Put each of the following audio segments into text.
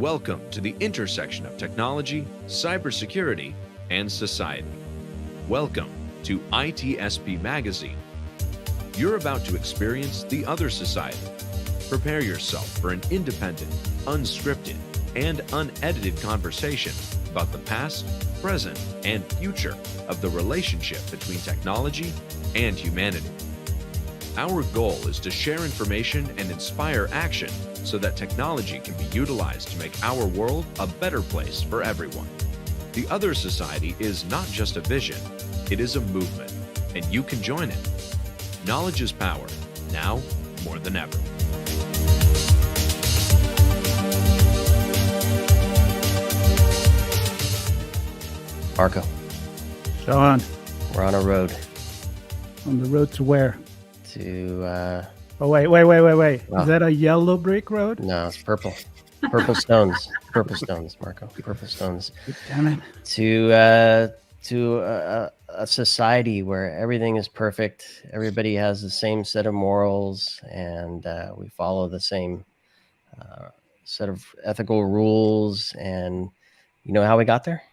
Welcome to the intersection of technology, cybersecurity, and society. Welcome to ITSP Magazine. You're about to experience the other society. Prepare yourself for an independent, unscripted, and unedited conversation about the past, present, and future of the relationship between technology and humanity. Our goal is to share information and inspire action so that technology can be utilized to make our world a better place for everyone. The Other Society is not just a vision, it is a movement, and you can join it. Knowledge is power, now more than ever. Marco, Sean, we're on a road on the road to where? to, Oh, wait. Wow. Is that a yellow brick road? no, it's purple. Purple stones. Purple stones, Marco. Purple stones. Damn it. To a society where everything is perfect. Everybody has the same set of morals, and we follow the same set of ethical rules. And you know how we got there?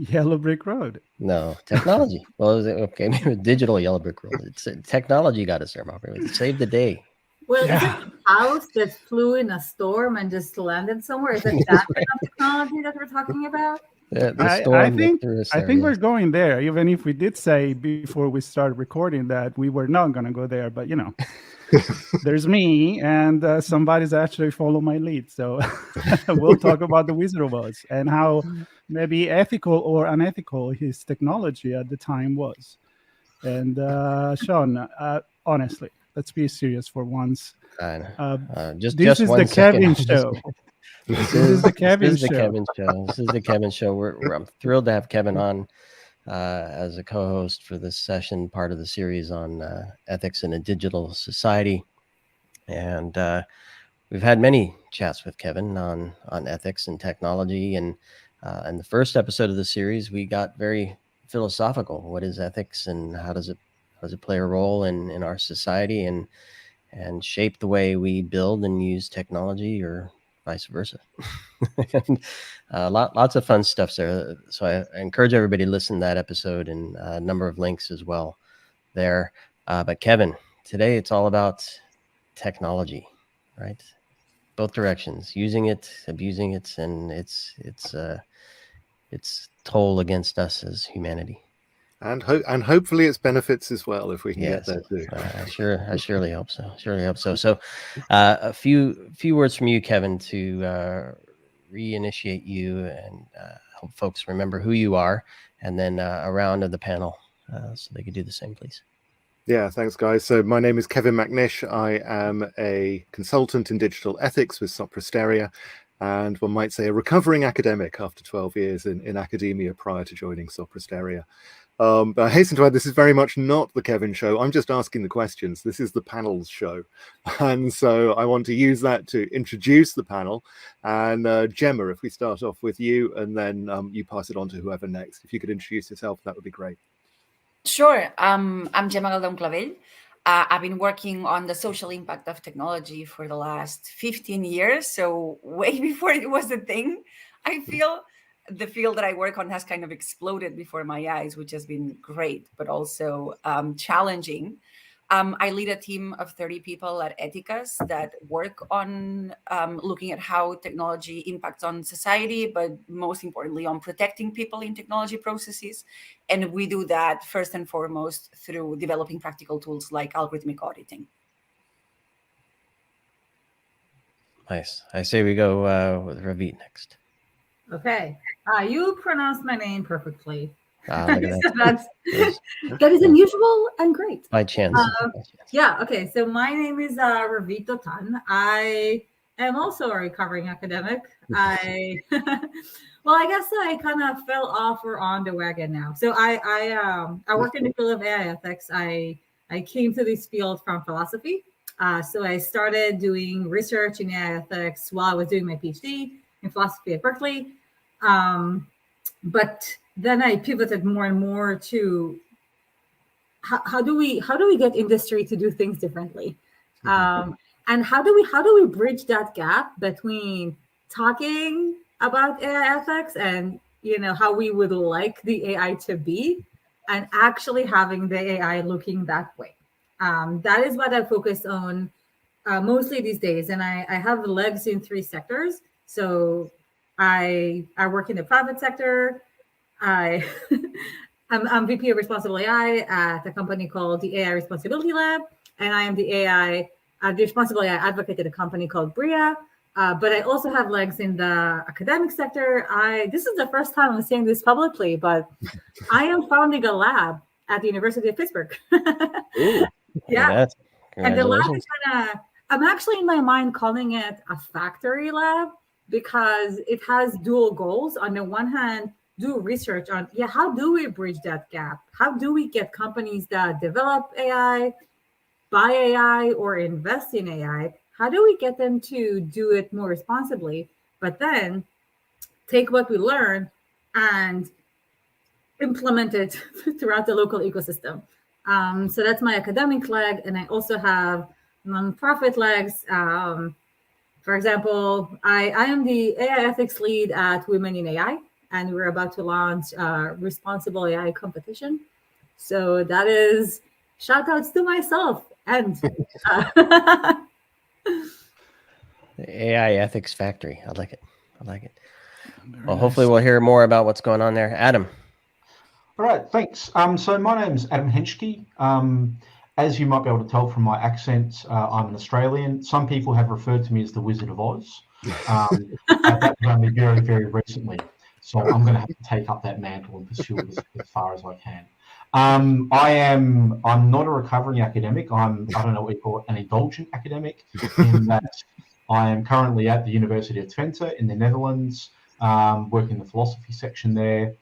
Yellow brick road. No, technology. Well, okay, maybe digital yellow brick road. It's technology got us there, Marco. It saved the day. Well, Yeah. is it a house that flew in a storm and just landed somewhere? Is it that kind of technology that we're talking about? The I storm think threw us I there, think yeah. we're going there, even if we did say before we started recording that we were not going to go there. But, there's me and somebody's actually follow my lead. So we'll talk about the Wizard of Oz and how maybe ethical or unethical his technology at the time was. And Sean, honestly, let's be serious for once. I know. This Just is one the second. Kevin show. This is the Kevin This is the show. Kevin show. This is the Kevin show. I'm thrilled to have Kevin on as a co-host for this session, part of the series on ethics in a digital society. And we've had many chats with Kevin on ethics and technology. And in the first episode of the series, we got very philosophical. What is ethics, and how does it play a role in our society and shape the way we build and use technology, or vice versa? And, lots of fun stuff there. So I encourage everybody to listen to that episode, and a number of links as well there. But Kevin, today it's all about technology, right? Both directions, using it, abusing it, and its toll against us as humanity. And hopefully its benefits as well, if we can Yes, get there too. I surely hope so. So, a few words from you, Kevin, to reinitiate you and help folks remember who you are, and then a round of the panel so they could do the same, please. Yeah, thanks, guys. So my name is Kevin Macnish. I am a consultant in digital ethics with Soprasteria, and one might say a recovering academic after 12 years in academia prior to joining Soprasteria. But I hasten to add, this is very much not the Kevin show. I'm just asking the questions. This is the panel's show. And so I want to use that to introduce the panel. And Gemma, if we start off with you, and then you pass it on to whoever next. If you could introduce yourself, that would be great. Sure. I'm Gemma Galdon Clavell. I've been working on the social impact of technology for the last 15 years. So way before it was a thing, I feel. The field that I work on has kind of exploded before my eyes, which has been great, but also challenging. I lead a team of 30 people at Ethicas that work on looking at how technology impacts on society, but most importantly on protecting people in technology processes. And we do that first and foremost through developing practical tools like algorithmic auditing. Nice. I say we go with Ravit next. Okay. You pronounced my name perfectly. Look at that. That is unusual and great. By chance. Yeah, okay. So my name is Ravit Dotan. I am also a recovering academic. I guess I kind of fell off or on the wagon now. So I work in the field of AI ethics. I came to this field from philosophy. So I started doing research in AI ethics while I was doing my PhD in philosophy at Berkeley. But then I pivoted more and more to how do we get industry to do things differently, and how do we bridge that gap between talking about AI ethics and how we would like the AI to be, and actually having the AI looking that way. That is what I focus on mostly these days, and I have legs in 3 sectors. So I work in the private sector. I'm VP of Responsible AI at a company called the AI Responsibility Lab, and I am the Responsible AI advocate at a company called BRIA. But I also have legs in the academic sector. This is the first time I'm saying this publicly, but I am founding a lab at the University of Pittsburgh. Ooh, Yeah. And the lab congratulations. is I'm actually in my mind calling it a factory lab because it has dual goals. On the one hand, do research on, how do we bridge that gap? How do we get companies that develop AI, buy AI, or invest in AI? How do we get them to do it more responsibly? But then take what we learn and implement it throughout the local ecosystem. So that's my academic leg. And I also have nonprofit legs. For example, I am the AI ethics lead at Women in AI, and we're about to launch a responsible AI competition. So that is shout outs to myself and The AI ethics factory. I like it. Well, hopefully we'll hear more about what's going on there. Adam. All right, thanks. So my name's Adam Henschke. As you might be able to tell from my accent, I'm an Australian. Some people have referred to me as the Wizard of Oz. That was only very, very recently. So I'm going to have to take up that mantle and pursue it as far as I can. I'm not a recovering academic. I don't know what you call it, an indulgent academic, in that I am currently at the University of Twente in the Netherlands, working in the philosophy section there.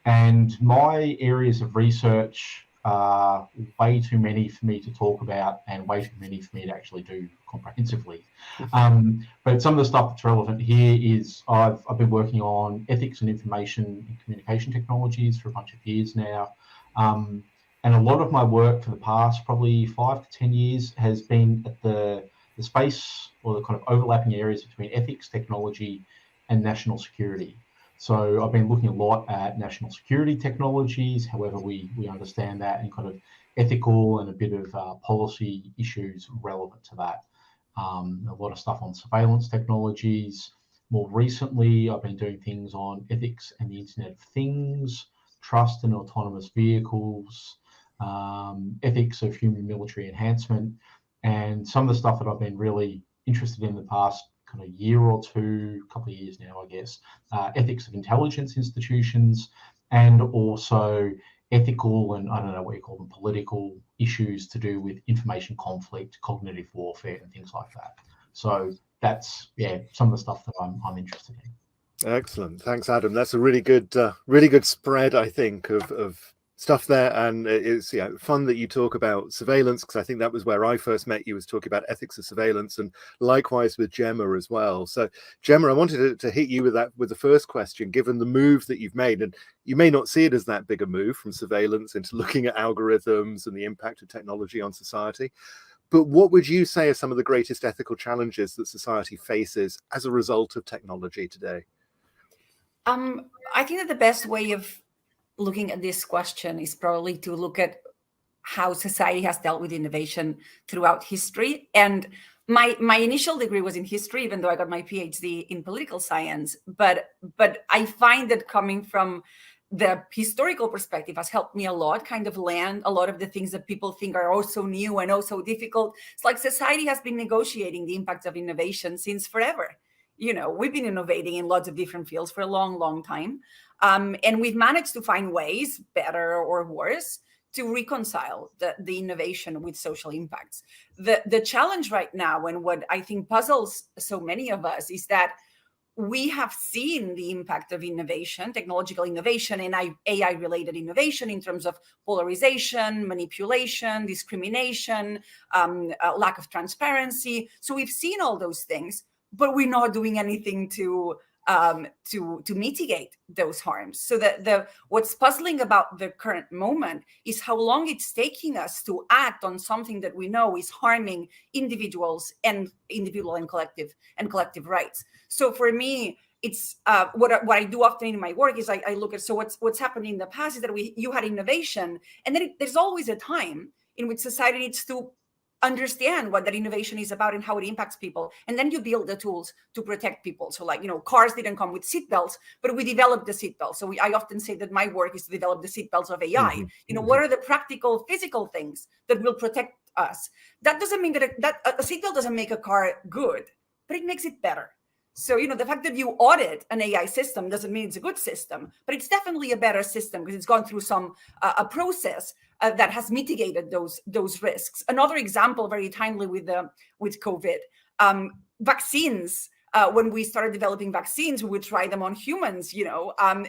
And my areas of research are way too many for me to talk about and way too many for me to actually do comprehensively. But some of the stuff that's relevant here is I've been working on ethics and information and communication technologies for a bunch of years now. And a lot of my work for the past probably 5 to 10 years has been at the space or the kind of overlapping areas between ethics, technology, and national security. So I've been looking a lot at national security technologies, however we understand that, and kind of ethical and a bit of policy issues relevant to that. A lot of stuff on surveillance technologies. More recently, I've been doing things on ethics and the Internet of Things, trust and autonomous vehicles, ethics of human military enhancement, and some of the stuff that I've been really interested in the past kind of year or two, couple of years now, I guess, ethics of intelligence institutions, and also ethical and I don't know what you call them, political issues to do with information conflict, cognitive warfare, and things like that. So that's some of the stuff that I'm interested in. Excellent, thanks, Adam. That's a really good spread, I think, of stuff there, and it's fun that you talk about surveillance, because I think that was where I first met you, was talking about ethics of surveillance, and likewise with Gemma as well. So Gemma, I wanted to hit you with the first question, given the move that you've made, and you may not see it as that big a move from surveillance into looking at algorithms and the impact of technology on society, but what would you say are some of the greatest ethical challenges that society faces as a result of technology today? I think that the best way of looking at this question is probably to look at how society has dealt with innovation throughout history. And my initial degree was in history, even though I got my PhD in political science. But I find that coming from the historical perspective has helped me a lot, kind of land a lot of the things that people think are also new and also difficult. It's like society has been negotiating the impacts of innovation since forever. We've been innovating in lots of different fields for a long, long time. And we've managed to find ways, better or worse, to reconcile the innovation with social impacts. The challenge right now, and what I think puzzles so many of us, is that we have seen the impact of innovation, technological innovation, and AI-related innovation in terms of polarization, manipulation, discrimination, lack of transparency. So we've seen all those things, but we're not doing anything to to mitigate those harms. So that what's puzzling about the current moment is how long it's taking us to act on something that we know is harming individuals and individual and collective rights. So for me, it's what I do often in my work is I look at, so what's happened in the past is that you had innovation, and then there's always a time in which society needs to understand what that innovation is about and how it impacts people, and then you build the tools to protect people. So, like, cars didn't come with seatbelts, but we developed the seatbelts. So I often say that my work is to develop the seatbelts of AI. What are the practical physical things that will protect us? That doesn't mean that a seatbelt doesn't make a car good, but it makes it better. So, the fact that you audit an AI system doesn't mean it's a good system, but it's definitely a better system because it's gone through a process that has mitigated those risks. Another example, very timely with COVID, vaccines. When we started developing vaccines, we would try them on humans.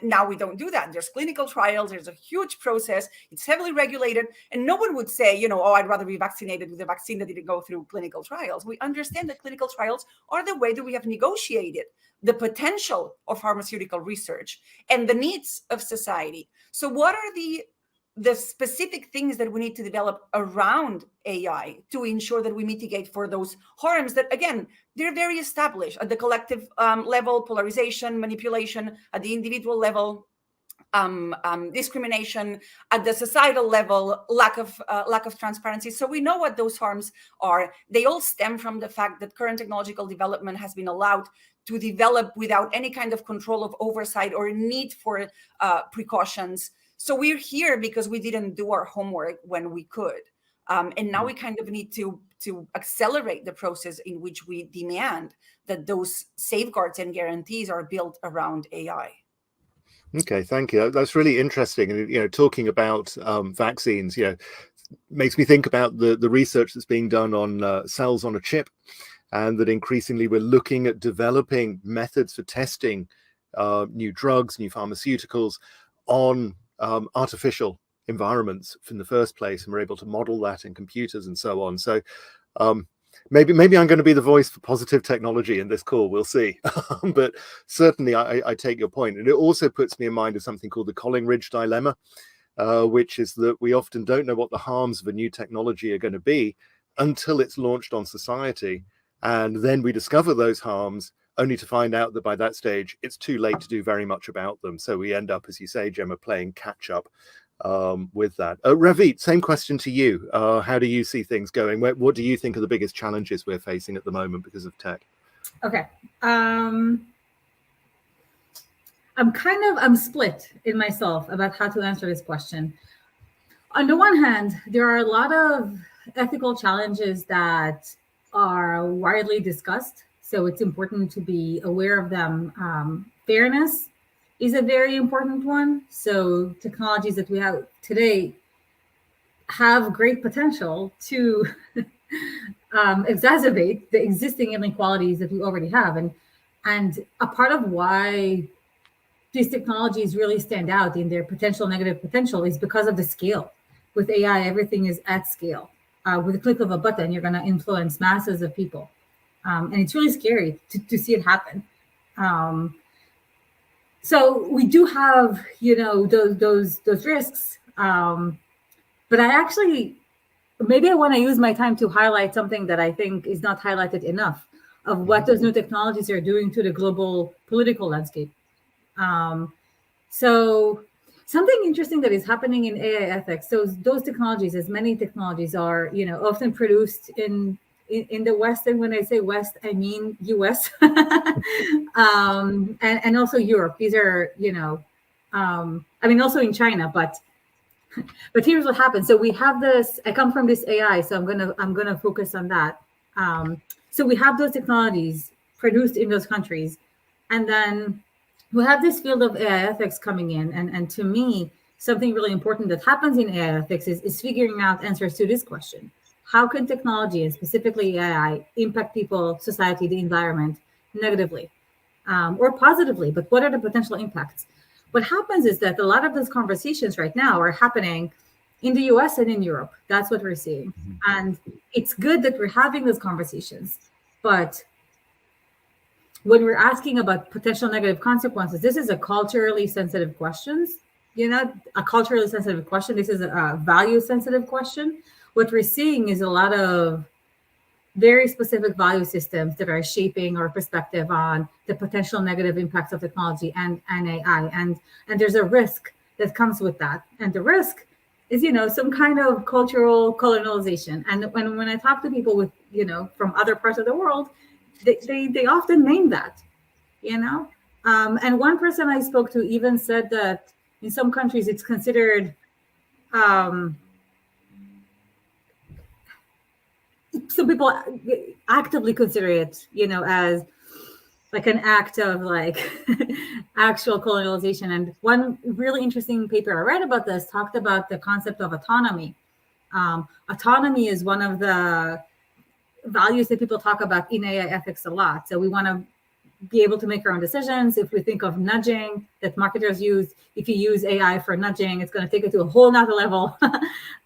Now we don't do that. There's clinical trials. There's a huge process. It's heavily regulated, and no one would say, oh, I'd rather be vaccinated with a vaccine that didn't go through clinical trials. We understand that clinical trials are the way that we have negotiated the potential of pharmaceutical research and the needs of society. So, what are the specific things that we need to develop around AI to ensure that we mitigate for those harms that, again, they're very established at the collective level: polarization, manipulation; at the individual level, discrimination; at the societal level, lack of transparency. So we know what those harms are. They all stem from the fact that current technological development has been allowed to develop without any kind of control of oversight or need for precautions. So we're here because we didn't do our homework when we could. And now we kind of need to accelerate the process in which we demand that those safeguards and guarantees are built around AI. Okay, thank you. That's really interesting. And, talking about vaccines, makes me think about the research that's being done on cells on a chip, and that increasingly we're looking at developing methods for testing new drugs, new pharmaceuticals on artificial environments in the first place, and we're able to model that in computers and so on. So maybe I'm going to be the voice for positive technology in this call. We'll see. But certainly I take your point. And it also puts me in mind of something called the Collingridge dilemma, which is that we often don't know what the harms of a new technology are going to be until it's launched on society. And then we discover those harms, only to find out that by that stage, it's too late to do very much about them. So we end up, as you say, Gemma, playing catch up with that. Ravit, same question to you. How do you see things going? What do you think are the biggest challenges we're facing at the moment because of tech? Okay. I'm split in myself about how to answer this question. On the one hand, there are a lot of ethical challenges that are widely discussed, so it's important to be aware of them. Fairness is a very important one. So technologies that we have today have great potential to exacerbate the existing inequalities that we already have. And a part of why these technologies really stand out in their potential negative potential is because of the scale. With AI, everything is at scale. With a click of a button, you're going to influence masses of people. And it's really scary to see it happen. So we do have, those risks. But maybe I want to use my time to highlight something that I think is not highlighted enough of what those new technologies are doing to the global political landscape. So something interesting that is happening in AI ethics. So those technologies, as many technologies are, often produced in the West. And when I say West, I mean US and also Europe. These are, also in China, but here's what happens. So we have this, I come from this AI, so I'm gonna focus on that. So we have those technologies produced in those countries, and then we have this field of AI ethics coming in. And to me, something really important that happens in AI ethics is figuring out answers to this question. How can technology, and specifically AI, impact people, society, the environment negatively or positively? But what are the potential impacts? What happens is that a lot of those conversations right now are happening in the US and in Europe. That's what we're seeing. And it's good that we're having those conversations. But when we're asking about potential negative consequences, this is a culturally sensitive question. A culturally sensitive question. This is a value sensitive question. What we're seeing is a lot of very specific value systems that are shaping our perspective on the potential negative impacts of technology and AI. And there's a risk that comes with that. And the risk is, some kind of cultural colonialization. And when I talk to people with, from other parts of the world, they often name that, and one person I spoke to even said that in some countries it's considered, some people actively consider it, as like an act of like actual colonialization. And one really interesting paper I read about this talked about the concept of autonomy. Autonomy is one of the values that people talk about in AI ethics a lot. So we want to be able to make our own decisions. If we think of nudging that marketers use, if you use AI for nudging, it's going to take it to a whole nother level.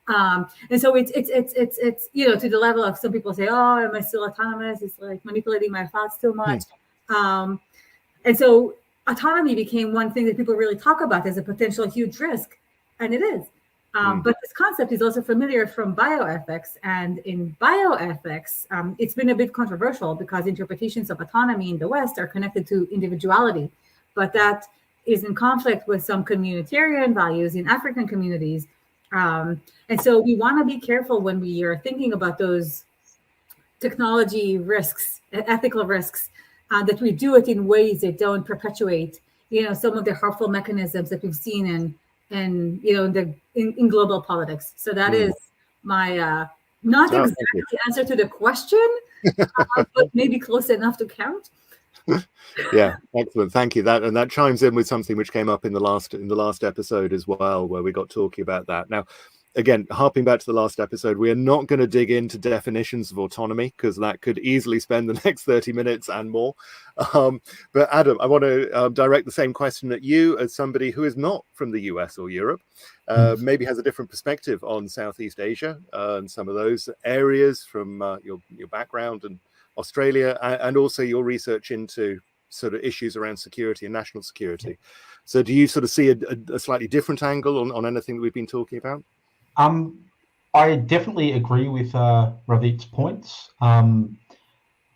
And so it's to the level of some people say, oh, am I still autonomous? It's like manipulating my thoughts too much. And so autonomy became one thing that people really talk about as a potential huge risk, and it is. But this concept is also familiar from bioethics, and in bioethics, it's been a bit controversial because interpretations of autonomy in the West are connected to individuality, but that is in conflict with some communitarian values in African communities. And so we want to be careful when we are thinking about those technology risks, ethical risks, that we do it in ways that don't perpetuate, some of the harmful mechanisms that we've seen in global politics. So that is my not exactly answer to the question, but maybe close enough to count. Yeah, excellent. Thank you. That chimes in with something which came up in the last episode as well, where we got talking about that. Now, again, harping back to the last episode, we are not going to dig into definitions of autonomy because that could easily spend the next 30 minutes and more. But Adam, I want to direct the same question at you as somebody who is not from the US or Europe, maybe has a different perspective on Southeast Asia and some of those areas from your background and Australia, and also your research into sort of issues around security and national security. So do you sort of see a slightly different angle on anything that we've been talking about? I definitely agree with Ravit's points.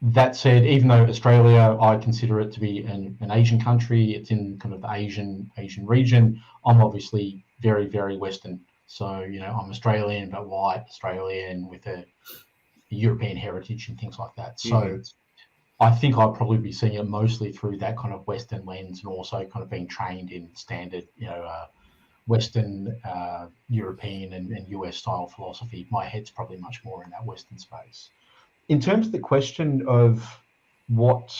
That said, even though Australia, I consider it to be an Asian country, it's in kind of the Asian region. I'm obviously very, very Western. So, I'm Australian, but white Australian with a European heritage and things like that. So I think I'd probably be seeing it mostly through that kind of Western lens, and also kind of being trained in standard, Western, European and US style philosophy. My head's probably much more in that Western space. In terms of the question of what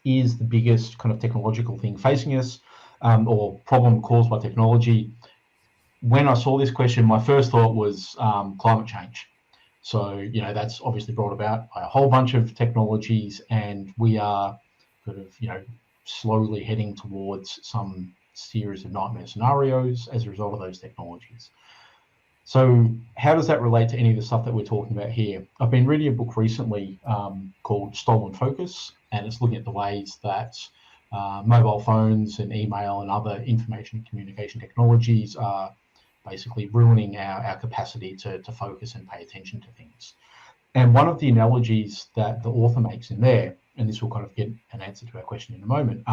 is the biggest kind of technological thing facing us, or problem caused by technology, when I saw this question, my first thought was climate change. So, that's obviously brought about by a whole bunch of technologies, and we are sort of, slowly heading towards some series of nightmare scenarios as a result of those technologies. So how does that relate to any of the stuff that we're talking about here? I've been reading a book recently called Stolen Focus, and it's looking at the ways that mobile phones and email and other information and communication technologies are basically ruining our capacity to focus and pay attention to things. And one of the analogies that the author makes in there, and this will kind of get an answer to our question in a moment,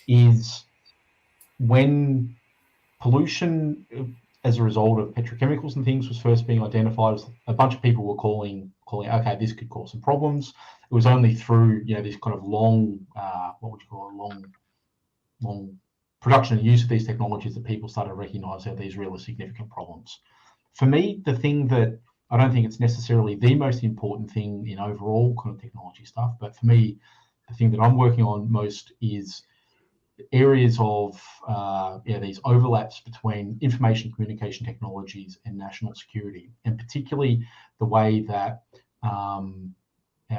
is when pollution as a result of petrochemicals and things was first being identified, a bunch of people were calling, okay, this could cause some problems. It was only through, this kind of long, long production and use of these technologies that people started to recognize that these really significant problems. For me, the thing that I don't think it's necessarily the most important thing in overall kind of technology stuff, but for me, the thing that I'm working on most is areas of these overlaps between information communication technologies and national security, and particularly the way that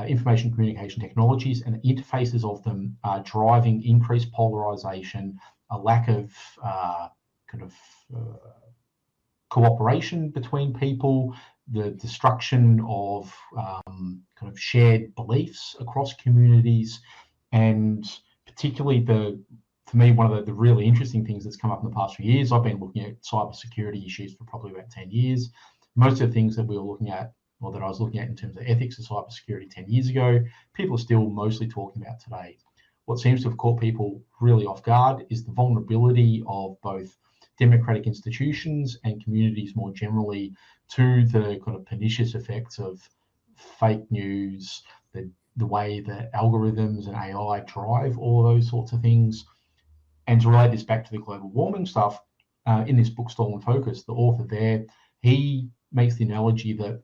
information communication technologies and the interfaces of them are driving increased polarization, a lack of cooperation between people, the destruction of kind of shared beliefs across communities, And particularly for me, one of the really interesting things that's come up in the past few years, I've been looking at cybersecurity issues for probably about 10 years. Most of the things that we were looking at, or that I was looking at in terms of ethics of cybersecurity 10 years ago, people are still mostly talking about today. What seems to have caught people really off guard is the vulnerability of both democratic institutions and communities more generally to the kind of pernicious effects of fake news, the way that algorithms and AI drive all of those sorts of things. And to relate this back to the global warming stuff, in this book, Stolen Focus, the author there, he makes the analogy that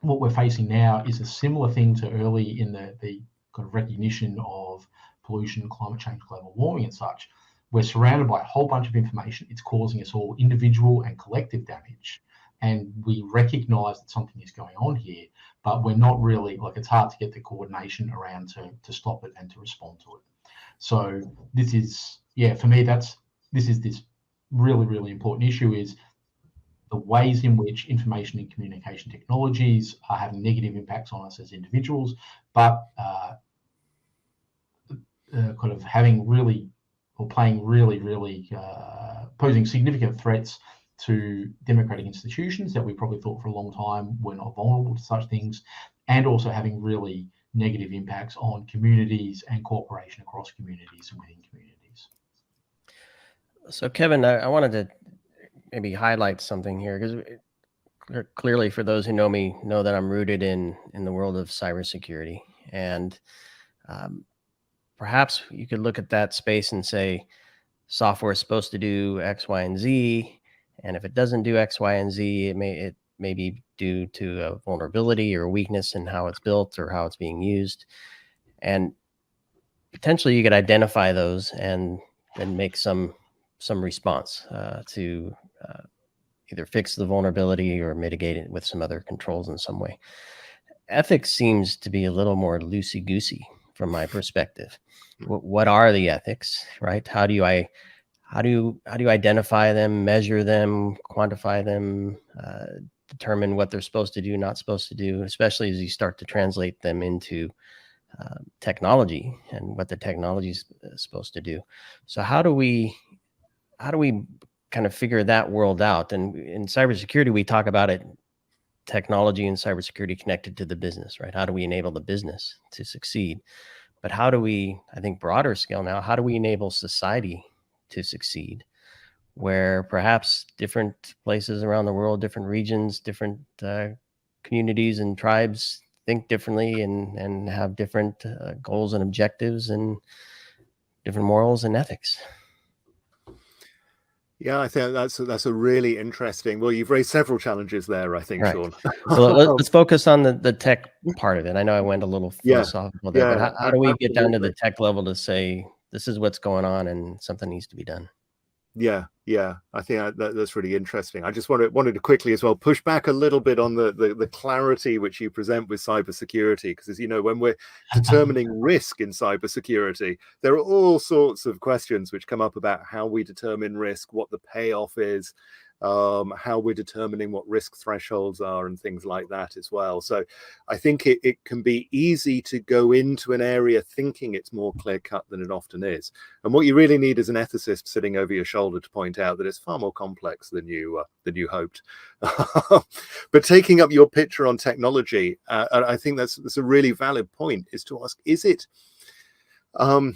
what we're facing now is a similar thing to early in the kind of recognition of pollution, climate change, global warming and such. We're surrounded by a whole bunch of information. It's causing us all individual and collective damage. And we recognize that something is going on here, but we're not really, like, it's hard to get the coordination around to stop it and to respond to it. So this is, for me, this really, really important issue, is the ways in which information and communication technologies are having negative impacts on us as individuals, but kind of having really, or playing really, really posing significant threats to democratic institutions that we probably thought for a long time were not vulnerable to such things, and also having really negative impacts on communities and cooperation across communities and within communities. So, Kevin, I wanted to maybe highlight something here, because clearly, for those who know me, know that I'm rooted in the world of cybersecurity, and perhaps you could look at that space and say software is supposed to do X, Y, and Z, and if it doesn't do X, Y, and Z, it may be due to a vulnerability or a weakness in how it's built or how it's being used, and potentially you could identify those and then make some response to either fix the vulnerability or mitigate it with some other controls in some way. Ethics seems to be a little more loosey-goosey from my perspective. What are the ethics, right? How do you identify them, measure them, quantify them, determine what they're supposed to do, not supposed to do, especially as you start to translate them into technology and what the technology is supposed to do. So how do we kind of figure that world out? And in cybersecurity, we talk about it, technology and cybersecurity connected to the business, right? How do we enable the business to succeed? But how do we, I think broader scale now, how do we enable society to succeed, where perhaps different places around the world, different regions, different communities and tribes think differently and have different goals and objectives and different morals and ethics? Yeah, I think that's a really interesting. Well, you've raised several challenges there, I think, Right. Sean. So let's focus on the tech part of it. I know I went a little philosophical there, but how do we get down to the tech level to say this is what's going on and something needs to be done? Yeah, I think that's really interesting. I just wanted to quickly as well push back a little bit on the clarity which you present with cybersecurity, because, as you know, when we're determining risk in cybersecurity, there are all sorts of questions which come up about how we determine risk, what the payoff is, how we're determining what risk thresholds are, and things like that as well. So I think it can be easy to go into an area thinking it's more clear cut than it often is. And what you really need is an ethicist sitting over your shoulder to point out that it's far more complex than you hoped. But taking up your picture on technology, I think that's a really valid point, is to ask, is it the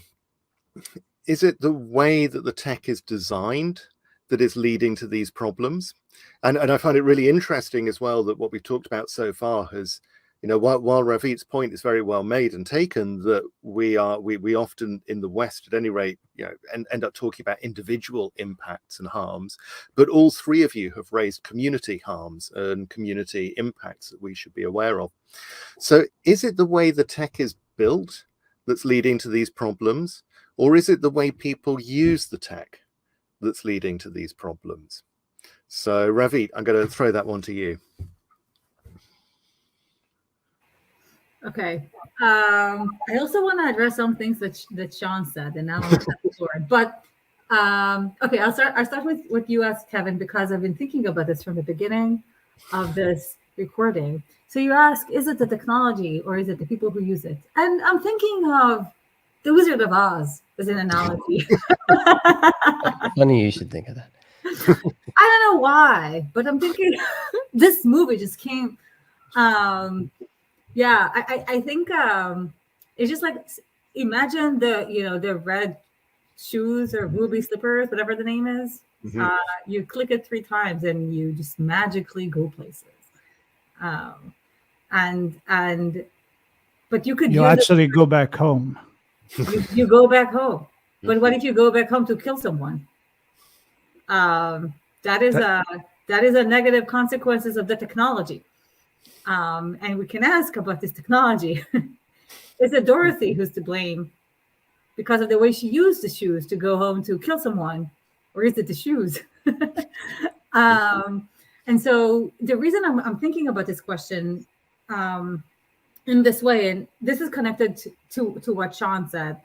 way that the tech is designed that is leading to these problems? And I find it really interesting as well that what we've talked about so far has, while Ravit's point is very well made and taken, that we often in the West, at any rate, end up talking about individual impacts and harms, but all three of you have raised community harms and community impacts that we should be aware of. So is it the way the tech is built that's leading to these problems, or is it the way people use the tech that's leading to these problems? So Ravit, I'm going to throw that one to you. Okay. I also want to address some things that Sean said, and I want to forward. But okay, I'll start with you as Kevin, because I've been thinking about this from the beginning of this recording. So you ask, is it the technology or is it the people who use it? And I'm thinking of The Wizard of Oz is an analogy. Funny you should think of that. I don't know why, but I'm thinking this movie just came. Yeah, I think it's just like, imagine the red shoes or ruby slippers, whatever the name is. Mhm. You click it 3 times and you just magically go places. But you could You use actually go back home. you go back home. But what if you go back home to kill someone? That is a negative consequences of the technology. And we can ask about this technology. Is it Dorothy who's to blame because of the way she used the shoes to go home to kill someone? Or is it the shoes? And so the reason I'm thinking about this question in this way, and this is connected to what Sean said.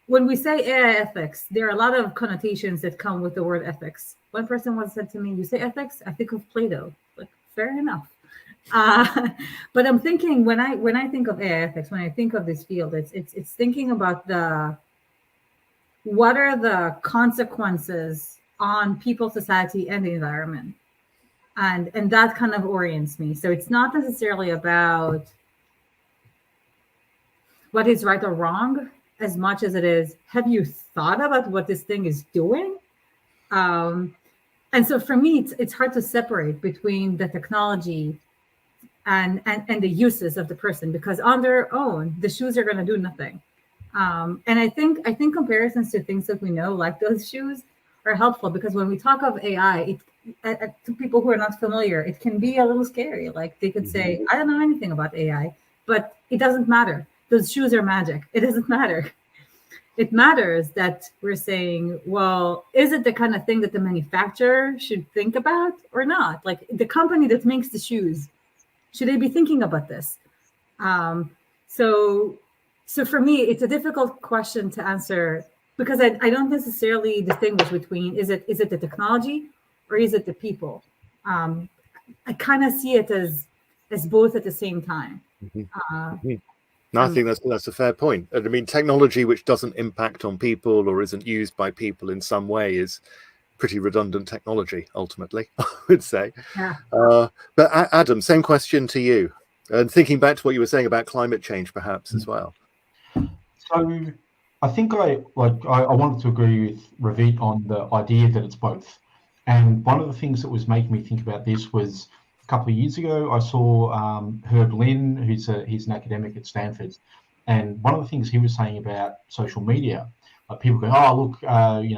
When we say AI ethics, there are a lot of connotations that come with the word ethics. One person once said to me, "You say ethics, I think of Plato." Like, fair enough. But I'm thinking when I think of AI ethics, when I think of this field, it's thinking about what are the consequences on people, society, and the environment, and that kind of orients me. So it's not necessarily about what is right or wrong, as much as it is, have you thought about what this thing is doing? And so for me, it's hard to separate between the technology and the uses of the person, because on their own, the shoes are going to do nothing. And I think comparisons to things that we know, like those shoes, are helpful, because when we talk of AI, to people who are not familiar, it can be a little scary. Like they could say, I don't know anything about AI, but it doesn't matter. Those shoes are magic. It doesn't matter. It matters that we're saying, well, is it the kind of thing that the manufacturer should think about or not? Like the company that makes the shoes, should they be thinking about this? So for me, it's a difficult question to answer, because I don't necessarily distinguish between is it the technology or is it the people? I kind of see it as both at the same time. No, I think that's a fair point. I mean, technology which doesn't impact on people or isn't used by people in some way is pretty redundant technology, ultimately, I would say. Yeah. But Adam, same question to you. And thinking back to what you were saying about climate change, perhaps, as well. So I think I wanted to agree with Ravit on the idea that it's both. And one of the things that was making me think about this was, a couple of years ago, I saw Herb Lin, he's an academic at Stanford, and one of the things he was saying about social media, people go, oh look,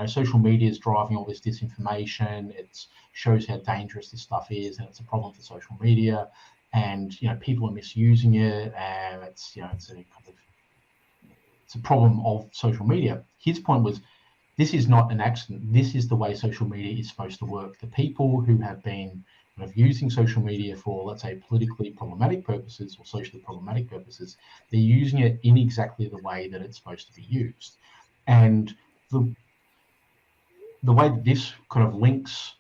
social media is driving all this disinformation. It shows how dangerous this stuff is, and it's a problem for social media, and people are misusing it, and it's a problem of social media. His point was, this is not an accident. This is the way social media is supposed to work. The people who have been using social media for, let's say, politically problematic purposes or socially problematic purposes, they're using it in exactly the way that it's supposed to be used. And the way that this kind of links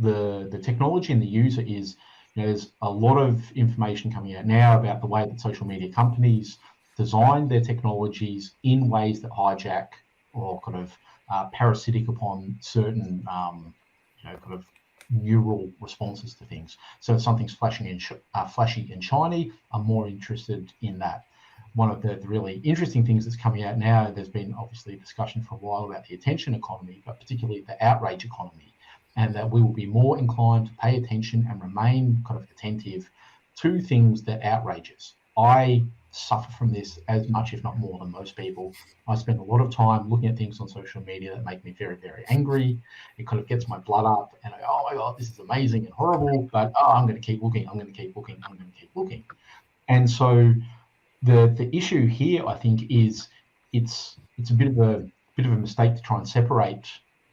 the technology and the user is, there's a lot of information coming out now about the way that social media companies design their technologies in ways that hijack or kind of parasitic upon certain kind of neural responses to things. So if something's flashy and shiny, I'm more interested in that. One of the really interesting things that's coming out now, there's been obviously a discussion for a while about the attention economy, but particularly the outrage economy, and that we will be more inclined to pay attention and remain kind of attentive to things that outrage us. I suffer from this as much, if not more, than most people. I spend a lot of time looking at things on social media that make me very, very angry. It kind of gets my blood up, and I go, oh my God, this is amazing and horrible, but I'm going to keep looking, I'm going to keep looking, I'm going to keep looking. And so the issue here, I think, is it's a bit of a mistake to try and separate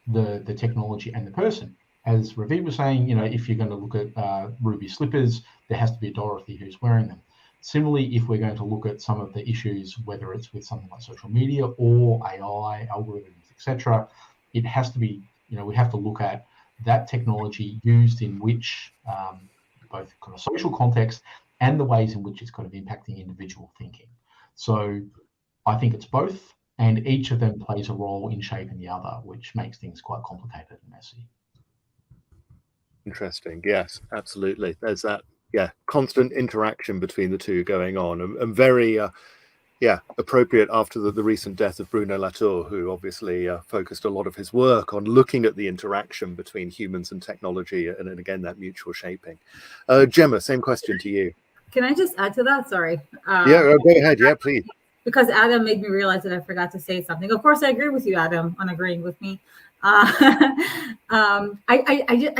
the technology and the person. As Ravit was saying, if you're going to look at ruby slippers, there has to be a Dorothy who's wearing them. Similarly, if we're going to look at some of the issues, whether it's with something like social media or AI, algorithms, etc., it has to be, we have to look at that technology used in which both kind of social context and the ways in which it's kind of impacting individual thinking. So I think it's both, and each of them plays a role in shaping the other, which makes things quite complicated and messy. Interesting. Yes, absolutely. There's that, constant interaction between the two going on, and very, appropriate after the recent death of Bruno Latour, who obviously focused a lot of his work on looking at the interaction between humans and technology, and again, that mutual shaping. Gemma, same question to you. Can I just add to that? Sorry. Go ahead. Yeah, please. Because Adam made me realize that I forgot to say something. Of course, I agree with you, Adam, on agreeing with me. I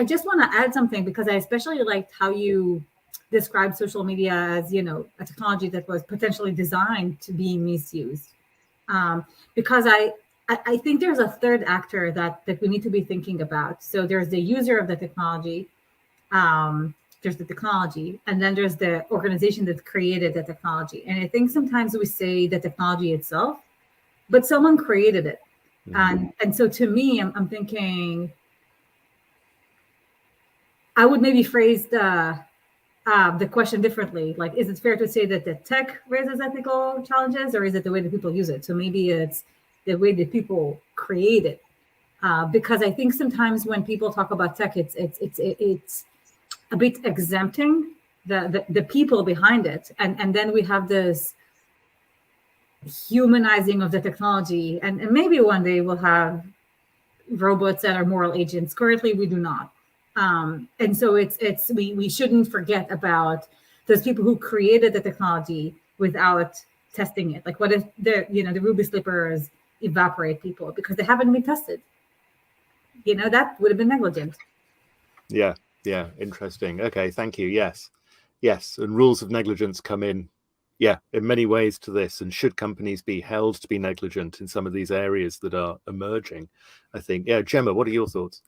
just want to add something, because I especially liked how you described social media as, a technology that was potentially designed to be misused. Because I think there's a third actor that we need to be thinking about. So there's the user of the technology. There's the technology, and then there's the organization that created the technology. And I think sometimes we say the technology itself, but someone created it. Mm-hmm. And so to me, I'm thinking, I would maybe phrase the question differently. Like, is it fair to say that the tech raises ethical challenges, or is it the way that people use it? So maybe it's the way that people create it. Because I think sometimes when people talk about tech, it's a bit exempting the people behind it, and then we have this humanizing of the technology, and maybe one day we'll have robots that are moral agents. Currently, we do not, and so we shouldn't forget about those people who created the technology without testing it. Like, what if the ruby slippers evaporate people because they haven't been tested? That would have been negligent. Yeah, interesting. Okay, thank you. Yes. And rules of negligence come in, in many ways to this. And should companies be held to be negligent in some of these areas that are emerging? I think. Yeah, Gemma, what are your thoughts?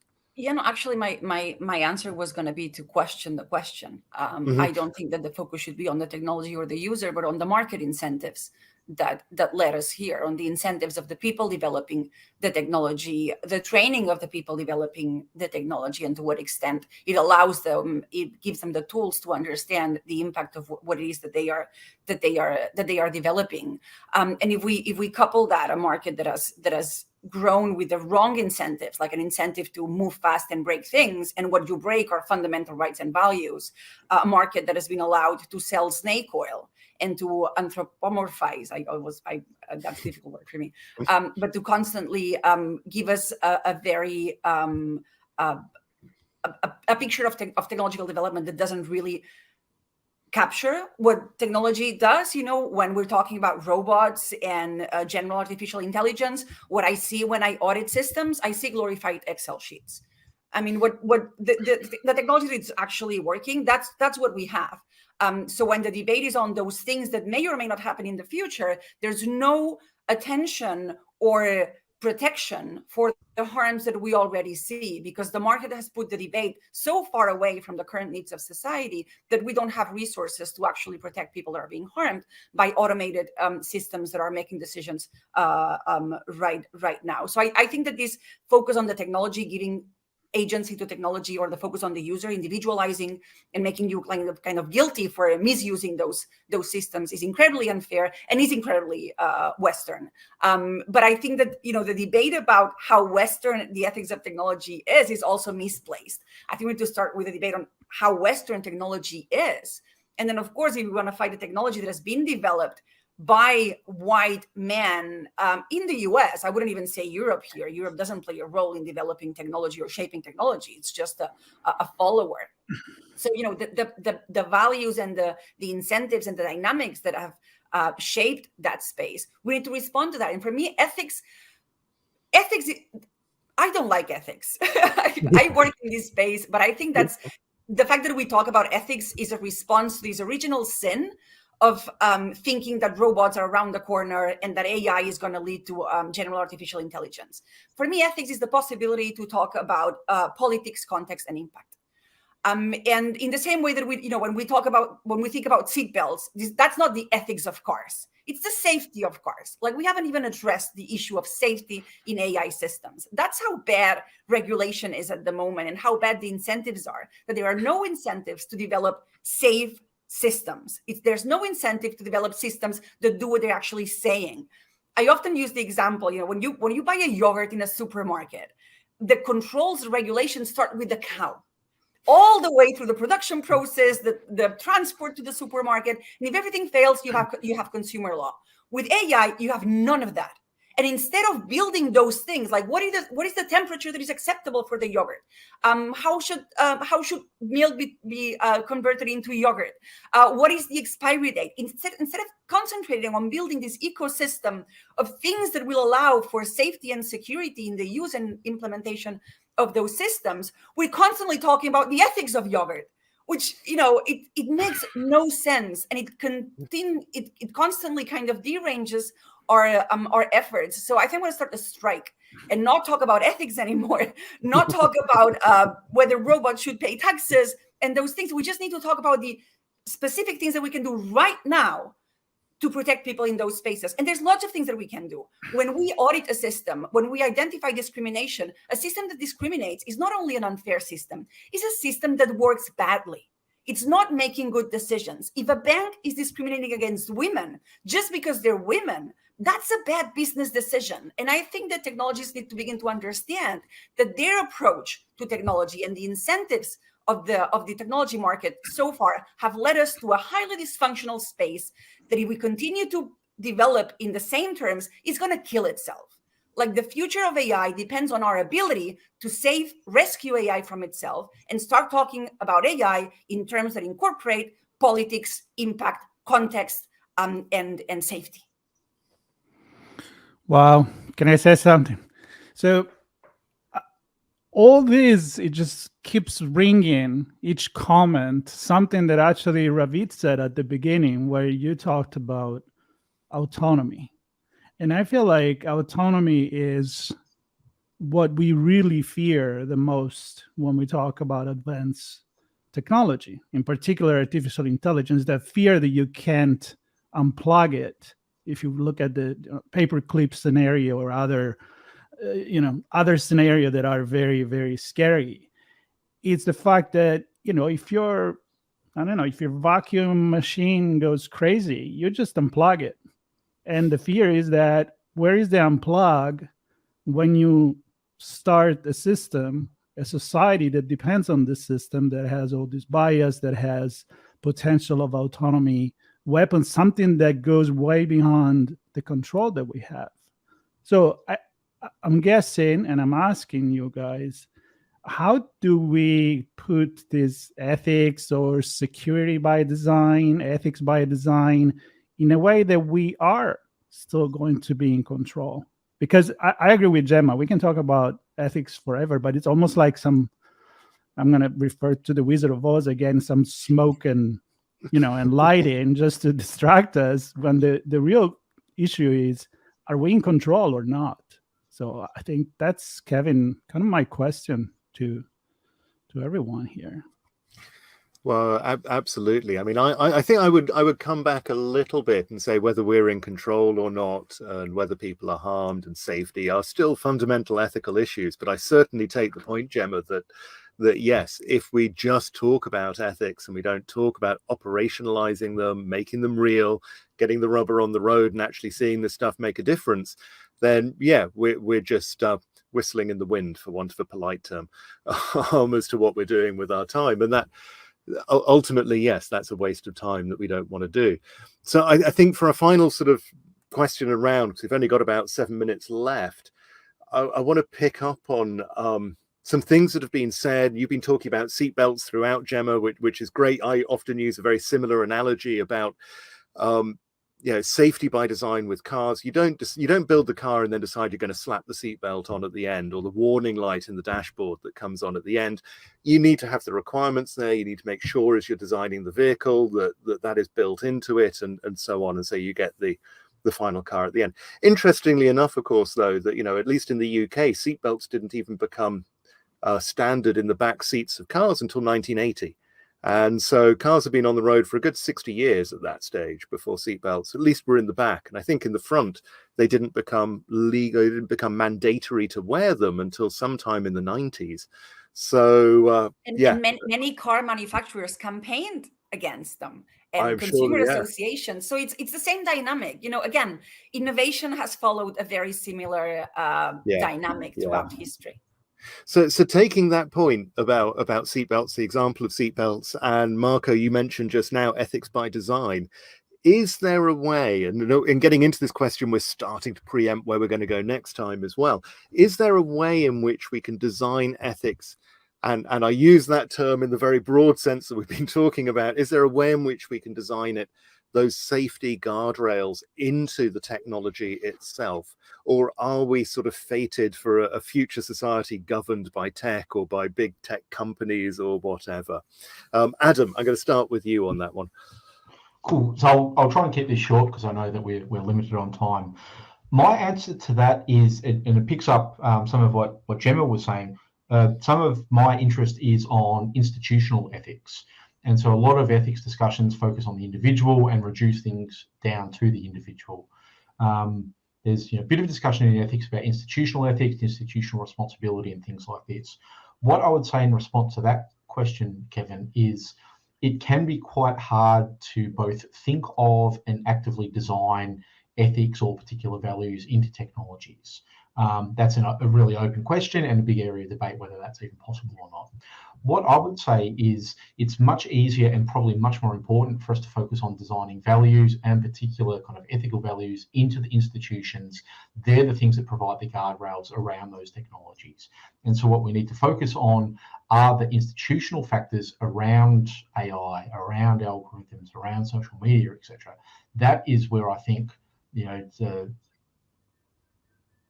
Actually, my answer was going to be to question the question. I don't think that the focus should be on the technology or the user, but on the market incentives that led us here, on the incentives of the people developing the technology, the training of the people developing the technology, and to what extent it allows them, it gives them the tools to understand the impact of what it is that they are developing. And if we couple that, a market that has grown with the wrong incentives, like an incentive to move fast and break things, and what you break are fundamental rights and values, a market that has been allowed to sell snake oil and to anthropomorphize, that's a difficult word for me, but to constantly give us a very a picture of technological development that doesn't really capture what technology does. When we're talking about robots and general artificial intelligence, what I see when I audit systems, I see glorified Excel sheets. I mean, what the technology that's actually working, that's what we have. So when the debate is on those things that may or may not happen in the future, there's no attention or protection for the harms that we already see, because the market has put the debate so far away from the current needs of society that we don't have resources to actually protect people that are being harmed by automated systems that are making decisions right now. So I think that this focus on the technology, giving agency to technology, or the focus on the user, individualizing and making you kind of guilty for misusing those systems, is incredibly unfair and is incredibly Western. But I think that the debate about how Western the ethics of technology is also misplaced. I think we need to start with a debate on how Western technology is, and then of course, if we want to fight the technology that has been developed by white men in the US, I wouldn't even say Europe here. Europe doesn't play a role in developing technology or shaping technology. It's just a follower. So, the values and the incentives and the dynamics that have shaped that space, we need to respond to that. And for me, ethics, I don't like ethics. I work in this space, but I think that's the fact that we talk about ethics is a response to this original sin of thinking that robots are around the corner and that AI is going to lead to general artificial intelligence. For me, ethics is the possibility to talk about politics, context, and impact. And in the same way that when we think about seatbelts, that's not the ethics of cars. It's the safety of cars. Like, we haven't even addressed the issue of safety in AI systems. That's how bad regulation is at the moment, and how bad the incentives are, that there are no incentives to develop safe systems. There's no incentive to develop systems that do what they're actually saying. I often use the example, when you buy a yogurt in a supermarket, the controls regulations start with the cow, all the way through the production process, the transport to the supermarket. And if everything fails, you have consumer law. With AI, you have none of that. And instead of building those things, like what is the temperature that is acceptable for the yogurt? How should milk be converted into yogurt? What is the expiry date? Instead of concentrating on building this ecosystem of things that will allow for safety and security in the use and implementation of those systems, we're constantly talking about the ethics of yogurt, which it makes no sense, and it constantly kind of deranges our efforts. So I think we're going to start a strike and not talk about ethics anymore, not talk about whether robots should pay taxes and those things. We just need to talk about the specific things that we can do right now to protect people in those spaces. And there's lots of things that we can do. When we audit a system, when we identify discrimination, a system that discriminates is not only an unfair system, it's a system that works badly. It's not making good decisions. If a bank is discriminating against women just because they're women, that's a bad business decision. And I think that technologists need to begin to understand that their approach to technology and the incentives of the technology market so far have led us to a highly dysfunctional space that if we continue to develop in the same terms, is going to kill itself. Like, the future of AI depends on our ability to rescue AI from itself and start talking about AI in terms that incorporate politics, impact, context, and safety. Wow. Can I say something? So all this, it just keeps ringing, each comment, something that actually Ravit said at the beginning, where you talked about autonomy. And I feel like autonomy is what we really fear the most when we talk about advanced technology, in particular artificial intelligence, that fear that you can't unplug it. If you look at the paperclip scenario or other scenario that are very, very scary, it's the fact that, if your vacuum machine goes crazy, you just unplug it. And the fear is that, where is the unplug when you start a system, a society that depends on this system, that has all this bias, that has potential of autonomy, weapons, something that goes way beyond the control that we have. So I'm guessing, and I'm asking you guys, how do we put this ethics or security by design, ethics by design, in a way that we are still going to be in control? Because I agree with Gemma. We can talk about ethics forever, but it's almost like I'm going to refer to the Wizard of Oz again, some smoke and lighting just to distract us, when the real issue is, are we in control or not? So I think that's, Kevin, kind of my question to everyone here. Well, absolutely. I mean, I think I would come back a little bit and say whether we're in control or not, and whether people are harmed and safety are still fundamental ethical issues. But I certainly take the point, Gemma, that yes, if we just talk about ethics and we don't talk about operationalizing them, making them real, getting the rubber on the road and actually seeing this stuff make a difference, then yeah, we're just whistling in the wind, for want of a polite term, as to what we're doing with our time. And that ultimately, yes, that's a waste of time that we don't want to do. So I think for a final sort of question around, because we've only got about 7 minutes left, I want to pick up on some things that have been said. You've been talking about seatbelts throughout, Gemma, which is great. I often use a very similar analogy about safety by design with cars. You don't build the car and then decide you're going to slap the seatbelt on at the end, or the warning light in the dashboard that comes on at the end. You need to have the requirements there. You need to make sure, as you're designing the vehicle, that is built into it, and so on. And so you get the final car at the end. Interestingly enough, of course, though, that at least in the UK, seatbelts didn't even become standard in the back seats of cars until 1980. And so cars have been on the road for a good 60 years at that stage before seatbelts, at least, were in the back. And I think in the front, they didn't become legal, they didn't become mandatory to wear them until sometime in the 90s. So, and many car manufacturers campaigned against them. and sure, consumer yeah. association. So it's the same dynamic. Again, innovation has followed a very similar dynamic throughout history. So taking that point about seatbelts, the example of seatbelts, and Marco, you mentioned just now ethics by design. Is there a way, and in getting into this question, we're starting to preempt where we're going to go next time as well. Is there a way in which we can design ethics? And I use that term in the very broad sense that we've been talking about. Is there a way in which we can design it, those safety guardrails, into the technology itself? Or are we sort of fated for a future society governed by tech or by big tech companies or whatever? Adam, I'm going to start with you on that one. Cool. So I'll try and keep this short because I know that we're limited on time. My answer to that is, and it picks up some of what Gemma was saying. Some of my interest is on institutional ethics. And so a lot of ethics discussions focus on the individual and reduce things down to the individual. There's a bit of discussion in ethics about institutional ethics, institutional responsibility, and things like this. What I would say in response to that question, Kevin, is it can be quite hard to both think of and actively design ethics or particular values into technologies. That's a really open question and a big area of debate whether that's even possible or not. What I would say is it's much easier and probably much more important for us to focus on designing values and particular kind of ethical values into the institutions. They're the things that provide the guardrails around those technologies. And so what we need to focus on are the institutional factors around AI, around algorithms, around social media, etc. That is where I think,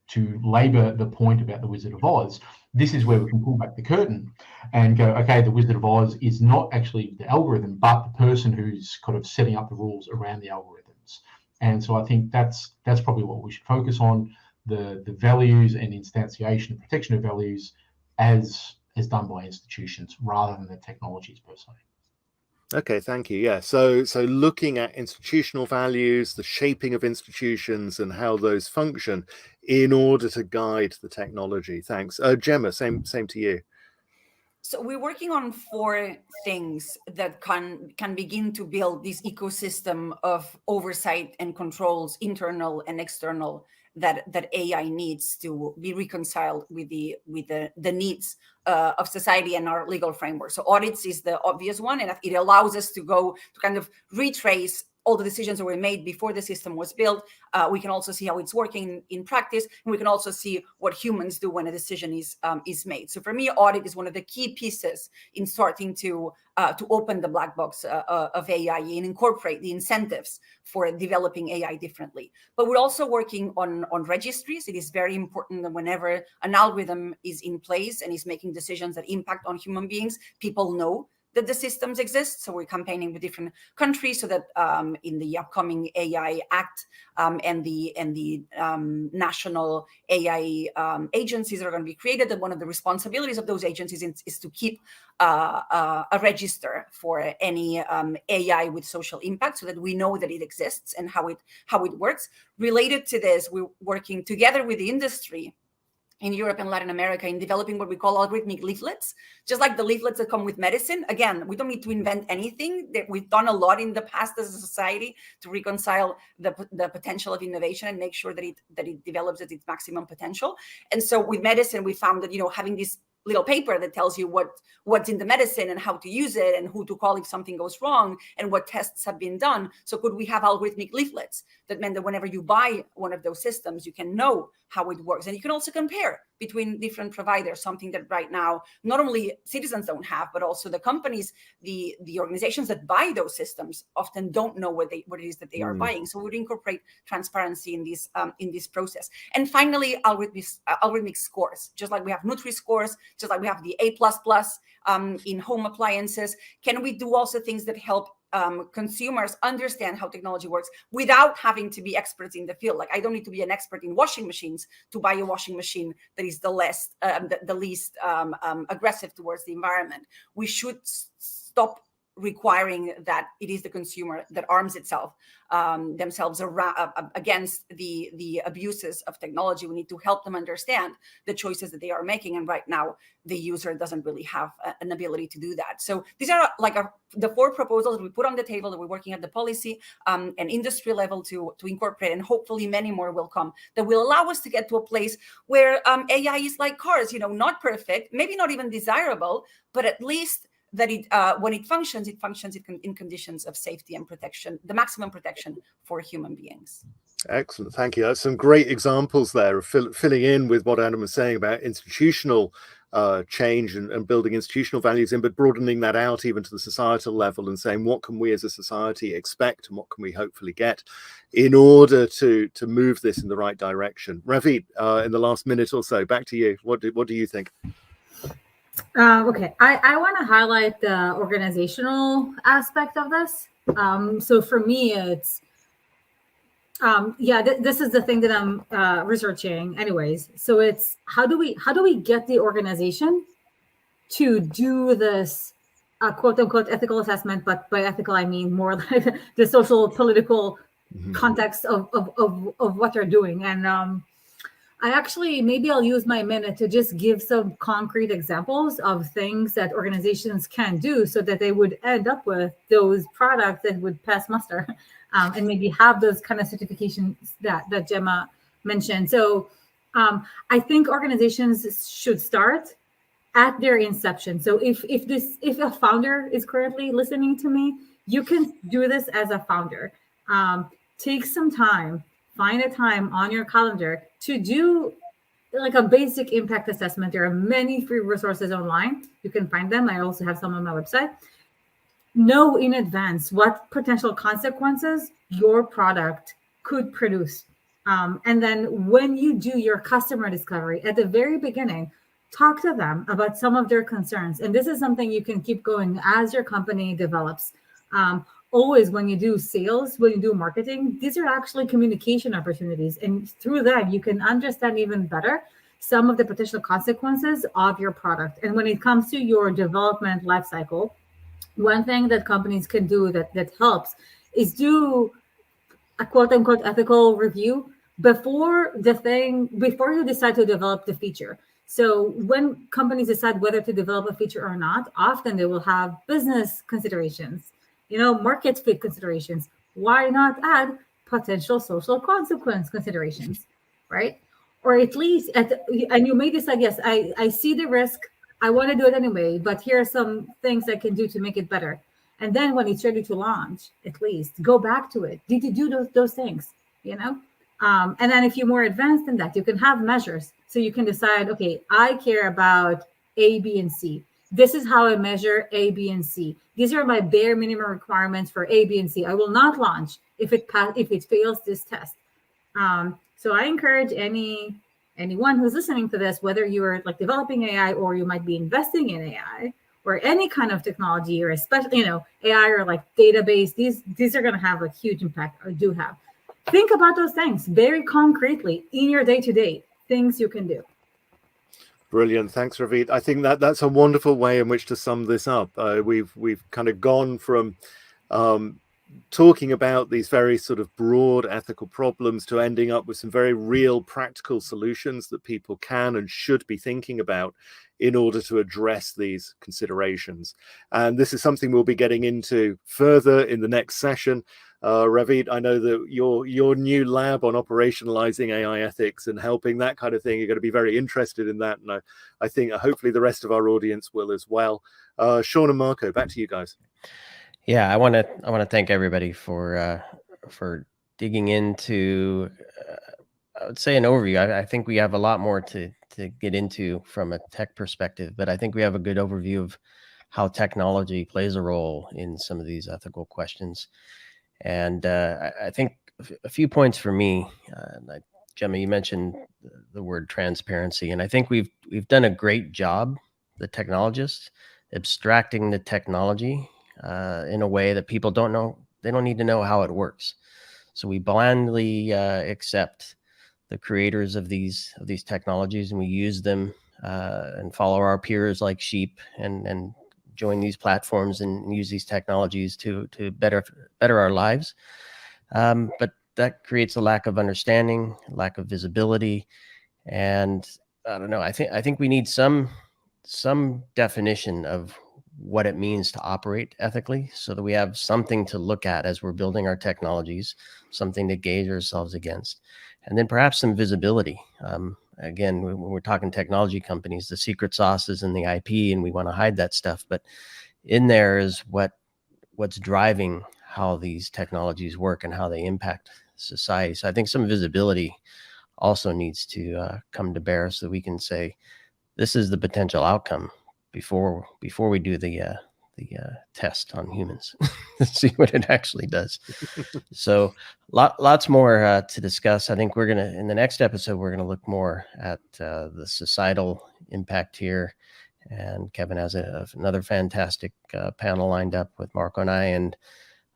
to labour the point about the Wizard of Oz, this is where we can pull back the curtain and go, okay, the Wizard of Oz is not actually the algorithm, but the person who's kind of setting up the rules around the algorithms. And so I think that's probably what we should focus on, the values and instantiation and protection of values as done by institutions rather than the technologies per se. Okay, thank you. Yeah, so looking at institutional values, the shaping of institutions and how those function in order to guide the technology. Thanks. Gemma, same to you. So we're working on 4 things that can begin to build this ecosystem of oversight and controls, internal and external, that AI needs to be reconciled with the needs of society and our legal framework. So audits is the obvious one, and it allows us to go to kind of retrace all the decisions that were made before the system was built. We can also see how it's working in practice, and we can also see what humans do when a decision is made. So for me, audit is one of the key pieces in starting to open the black box of AI and incorporate the incentives for developing AI differently. But we're also working on registries. It is very important that whenever an algorithm is in place and is making decisions that impact on human beings, people know that the systems exist. So we're campaigning with different countries so that in the upcoming AI Act and the national AI agencies that are going to be created, that one of the responsibilities of those agencies is to keep a register for any AI with social impact, so that we know that it exists and how it works. Related to this, we're working together with the industry in Europe and Latin America in developing what we call algorithmic leaflets, just like the leaflets that come with medicine. Again, we don't need to invent anything. We've done a lot in the past as a society to reconcile the potential of innovation and make sure that it develops at its maximum potential. And so with medicine, we found that, having this little paper that tells you what's in the medicine and how to use it and who to call if something goes wrong and what tests have been done. So could we have algorithmic leaflets that meant that whenever you buy one of those systems, you can know how it works. And you can also compare between different providers, something that right now, not only citizens don't have, but also the companies, the organizations that buy those systems often don't know what it is that they are buying. So we would incorporate transparency in this process. And finally, algorithmic scores, just like we have Nutri scores, just like we have the A++ in home appliances. Can we do also things that help consumers understand how technology works without having to be experts in the field? Like, I don't need to be an expert in washing machines to buy a washing machine that is the least aggressive towards the environment. We should stop requiring that it is the consumer that arms itself themselves against the abuses of technology. We need to help them understand the choices that they are making. And right now, the user doesn't really have an ability to do that. So these are like the 4 proposals we put on the table that we're working at the policy and industry level to incorporate, and hopefully many more will come that will allow us to get to a place where AI is like cars, not perfect, maybe not even desirable, but at least that when it functions in conditions of safety and protection, the maximum protection for human beings. Excellent, thank you. That's some great examples there of filling in with what Adam was saying about institutional change and building institutional values in, but broadening that out even to the societal level and saying, what can we as a society expect and what can we hopefully get in order to move this in the right direction? Ravit, in the last minute or so, back to you. What do you think? Okay, I want to highlight the organizational aspect of this. So for me, it's this is the thing that I'm researching anyways. So it's how do we get the organization to do this quote unquote ethical assessment, but by ethical I mean more like the social political context of what they're doing. And I actually, maybe I'll use my minute to just give some concrete examples of things that organizations can do so that they would end up with those products that would pass muster and maybe have those kind of certifications that Gemma mentioned. So I think organizations should start at their inception. So if a founder is currently listening to me, you can do this as a founder. Take some time. Find a time on your calendar to do like a basic impact assessment. There are many free resources online. You can find them. I also have some on my website. Know in advance what potential consequences your product could produce. And then when you do your customer discovery at the very beginning, talk to them about some of their concerns. And this is something you can keep going as your company develops. Always when you do sales, when you do marketing, these are actually communication opportunities. And through that, you can understand even better some of the potential consequences of your product. And when it comes to your development lifecycle, one thing that companies can do that helps is do a quote unquote ethical review before you decide to develop the feature. So when companies decide whether to develop a feature or not, often they will have business considerations, market fit considerations. Why not add potential social consequence considerations, right? Or at least, and you may decide, yes, I see the risk, I want to do it anyway, but here are some things I can do to make it better. And then when it's ready to launch, at least go back to it. Did you do those things, And then if you're more advanced than that, you can have measures. So you can decide, okay, I care about A, B, and C. This is how I measure A, B, and C. These are my bare minimum requirements for A, B, and C. I will not launch if it fails this test. So I encourage anyone who's listening to this, whether you are like developing AI or you might be investing in AI or any kind of technology, or especially AI or like database, these are going to have a huge impact, or do have. Think about those things very concretely in your day-to-day things you can do. Brilliant. Thanks, Ravit. I think that's a wonderful way in which to sum this up. We've kind of gone from talking about these very sort of broad ethical problems to ending up with some very real practical solutions that people can and should be thinking about in order to address these considerations. And this is something we'll be getting into further in the next session. Ravit, I know that your new lab on operationalizing AI ethics and helping that kind of thing, you're going to be very interested in that. And I think hopefully the rest of our audience will as well. Sean and Marco, back to you guys. Yeah, I want to thank everybody for digging into, I would say, an overview. I think we have a lot more to get into from a tech perspective, but I think we have a good overview of how technology plays a role in some of these ethical questions. And I think a few points for me, like Gemma, you mentioned the word transparency, and I think we've done a great job, the technologists, abstracting the technology in a way that people don't know. They don't need to know how it works. So we blindly accept the creators of these technologies, and we use them and follow our peers like sheep and join these platforms and use these technologies to better our lives. But that creates a lack of understanding, lack of visibility, and I don't know. I think we need some definition of what it means to operate ethically, so that we have something to look at as we're building our technologies, something to gauge ourselves against, and then perhaps some visibility. Again, when we're talking technology companies, the secret sauce is in the IP, and we want to hide that stuff. But in there is what's driving how these technologies work and how they impact society. So I think some visibility also needs to come to bear, so that we can say, this is the potential outcome before we do the test on humans, see what it actually does. So lots more to discuss. I think in the next episode, we're gonna look more at the societal impact here. And Kevin has another fantastic panel lined up with Marco and I, and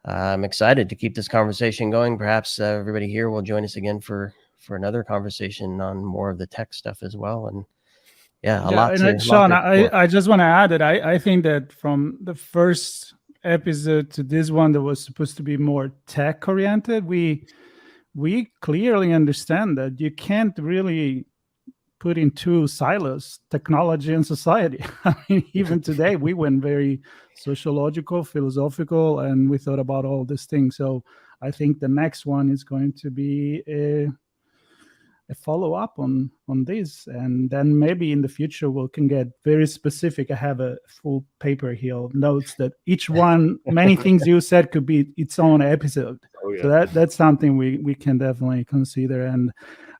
I'm excited to keep this conversation going. Perhaps everybody here will join us again for another conversation on more of the tech stuff as well. And Sean, I just want to add that I think that from the first episode to this one that was supposed to be more tech oriented, we clearly understand that you can't really put in two silos, technology and society. I mean, even today we went very sociological, philosophical, and we thought about all these things. So I think the next one is going to be a follow up on this, and then maybe in the future we can get very specific. I have a full paper here of notes that each one, many things you said could be its own episode. So that's something we can definitely consider. And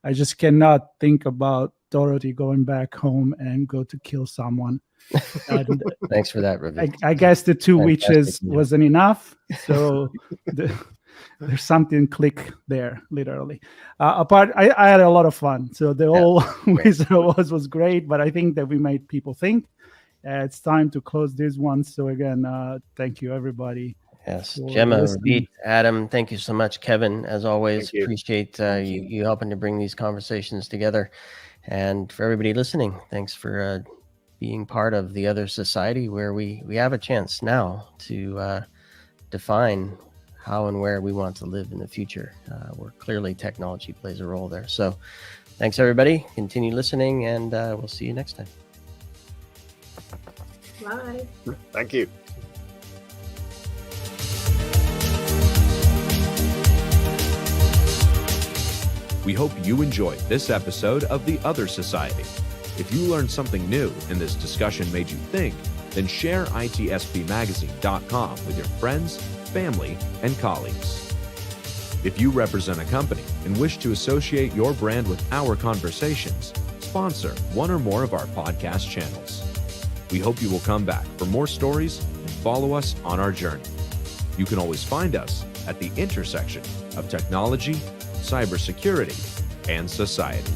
I just cannot think about Dorothy going back home and go to kill someone. And thanks for that, Ravit. I guess the two witches wasn't enough, so there's something click there, literally. I had a lot of fun. So the whole Wizard of Oz was great, but I think that we made people think. It's time to close this one. So again, thank you, everybody. Yes, Gemma, Ravit, Adam, thank you so much. Kevin, as always, appreciate you helping to bring these conversations together. And for everybody listening, thanks for being part of the other society, where we have a chance now to define how and where we want to live in the future, where clearly technology plays a role there. So thanks, everybody. Continue listening, and we'll see you next time. Bye. Thank you. We hope you enjoyed this episode of The Other Society. If you learned something new and this discussion made you think, then share itspmagazine.com with your friends, family, and colleagues. If you represent a company and wish to associate your brand with our conversations, sponsor one or more of our podcast channels. We hope you will come back for more stories and follow us on our journey. You can always find us at the intersection of technology, cybersecurity, and society.